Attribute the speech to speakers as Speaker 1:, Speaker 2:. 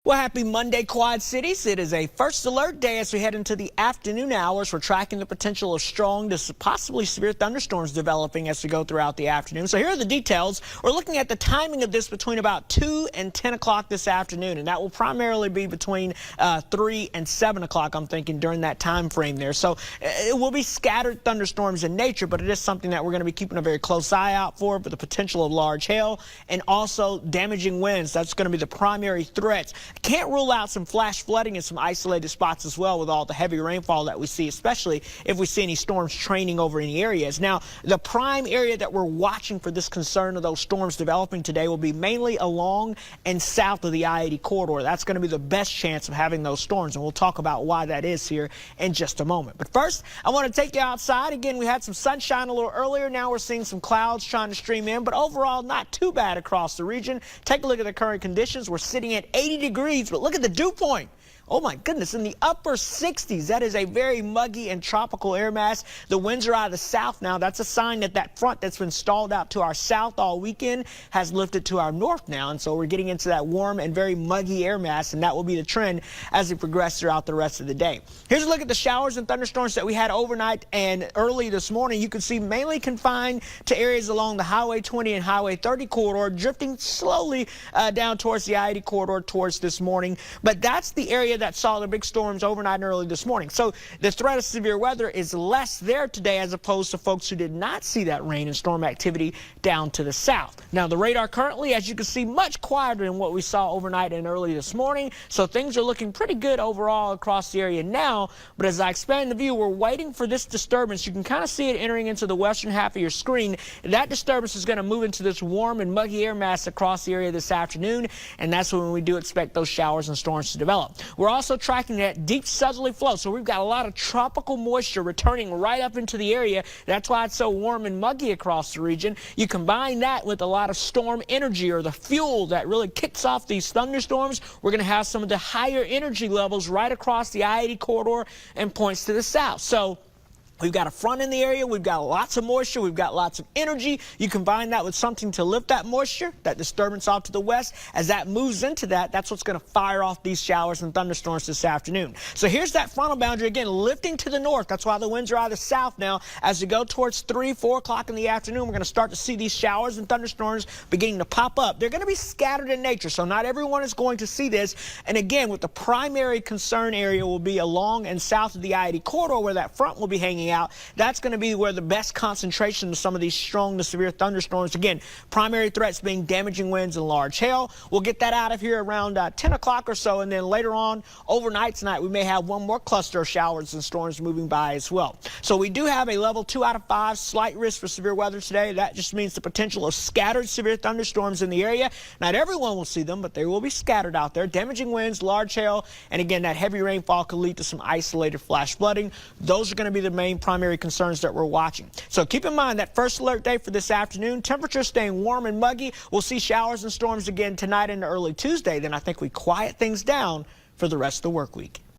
Speaker 1: Well, happy Monday, Quad Cities. It is a first alert day as we head into the afternoon hours. We're tracking the potential of strong to possibly severe thunderstorms developing as we go throughout the afternoon. So here are the details. We're looking at the timing of this between about 2 and 10 o'clock this afternoon, and that will primarily be between 3 and 7 o'clock, I'm thinking, during that time frame there. So it will be scattered thunderstorms in nature, but it is something that we're going to be keeping a very close eye out for the potential of large hail and also damaging winds. That's going to be the primary threats. Can't rule out some flash flooding in some isolated spots as well with all the heavy rainfall that we see, especially if we see any storms training over any areas. Now, the prime area that we're watching for this concern of those storms developing today will be mainly along and south of the I-80 corridor. That's going to be the best chance of having those storms, and we'll talk about why that is here in just a moment. But first, I want to take you outside. Again, we had some sunshine a little earlier. Now we're seeing some clouds trying to stream in, but overall not too bad across the region. Take a look at the current conditions. We're sitting at 80 degrees. But look at the dew point. Oh my goodness, in the upper 60s. That is a very muggy and tropical air mass. The winds are out of the south now. That's a sign that that front that's been stalled out to our south all weekend has lifted to our north now. And so we're getting into that warm and very muggy air mass, and that will be the trend as we progress throughout the rest of the day. Here's a look at the showers and thunderstorms that we had overnight and early this morning. You can see mainly confined to areas along the Highway 20 and Highway 30 corridor, drifting slowly down towards the I-80 corridor towards this morning. But that's the area that saw the big storms overnight and early this morning. So the threat of severe weather is less there today as opposed to folks who did not see that rain and storm activity down to the south. Now, the radar currently, as you can see, much quieter than what we saw overnight and early this morning. So things are looking pretty good overall across the area now. But as I expand the view, we're waiting for this disturbance. You can kind of see it entering into the western half of your screen. That disturbance is going to move into this warm and muggy air mass across the area this afternoon. And that's when we do expect those showers and storms to develop. We're also tracking that deep southerly flow, so we've got a lot of tropical moisture returning right up into the area. That's why it's so warm and muggy across the region. You combine that with a lot of storm energy, or the fuel that really kicks off these thunderstorms, we're going to have some of the higher energy levels right across the I-80 corridor and points to the south. So we've got a front in the area, we've got lots of moisture, we've got lots of energy. You combine that with something to lift that moisture, that disturbance off to the west. As that moves into that, that's what's going to fire off these showers and thunderstorms this afternoon. So here's that frontal boundary again, lifting to the north. That's why the winds are out of the south now. As we go towards 3, 4 o'clock in the afternoon, we're going to start to see these showers and thunderstorms beginning to pop up. They're going to be scattered in nature, so not everyone is going to see this. And again, with the primary concern area will be along and south of the I-80 corridor, where that front will be hanging out. That's going to be where the best concentration of some of these strong to severe thunderstorms. Again, primary threats being damaging winds and large hail. We'll get that out of here around 10 o'clock or so, and then later on overnight tonight we may have one more cluster of showers and storms moving by as well. So we do have a level 2 out of 5 slight risk for severe weather today. That just means the potential of scattered severe thunderstorms in the area. Not everyone will see them, but they will be scattered out there. Damaging winds, large hail, and again, that heavy rainfall could lead to some isolated flash flooding. Those are going to be the main primary concerns that we're watching. So keep in mind that first alert day for this afternoon, temperatures staying warm and muggy. We'll see showers and storms again tonight into early Tuesday. Then I think we quiet things down for the rest of the work week.